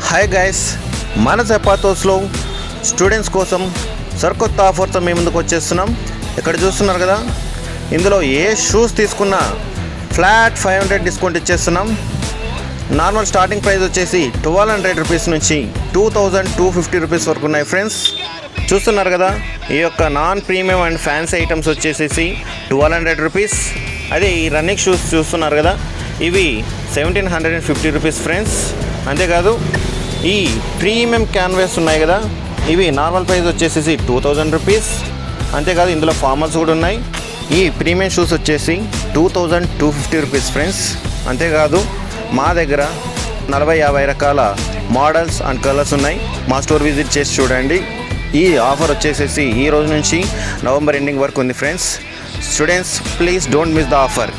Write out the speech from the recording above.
Hi guys, మన జెపాతోస్లో students కోసం సరికొత్త ఆఫర్తో మేము ముందుకు వచ్చేస్తున్నాం. ఇక్కడ చూస్తున్నారు కదా, ఇందులో ఏ షూస్ తీసుకున్నా ఫ్లాట్ 500 డిస్కౌంట్ ఇచ్చేస్తున్నాం. నార్మల్ స్టార్టింగ్ ప్రైస్ వచ్చేసి 1200 రూపీస్ నుంచి 2250 రూపీస్ వరకు ఉన్నాయి ఫ్రెండ్స్. చూస్తున్నారు కదా, ఈ యొక్క non premium and fancy items వచ్చేసేసి 1200 రూపీస్. అదే ఈ రన్నింగ్ షూస్ చూస్తున్నారు కదా, ఇవి 1750 రూపీస్ ఫ్రెండ్స్. అంతేకాదు ఈ ప్రీమియం క్యాన్వాస్ ఉన్నాయి కదా, ఇవి నార్మల్ ప్రైస్ వచ్చేసేసి 2000 రూపీస్. అంతేకాదు ఇందులో ఫార్మల్స్ కూడా ఉన్నాయి. ఈ ప్రీమియం షూస్ వచ్చేసి 2250 రూపీస్ ఫ్రెండ్స్. అంతేకాదు మా దగ్గర 40-50 రకాల మోడల్స్ అండ్ కలర్స్ ఉన్నాయి. మా స్టోర్ విజిట్ చేసి చూడండి. ఈ ఆఫర్ వచ్చేసేసి ఈ రోజు నుంచి నవంబర్ ఎండింగ్ వరకు ఉంది friends. Students, please don't miss the offer.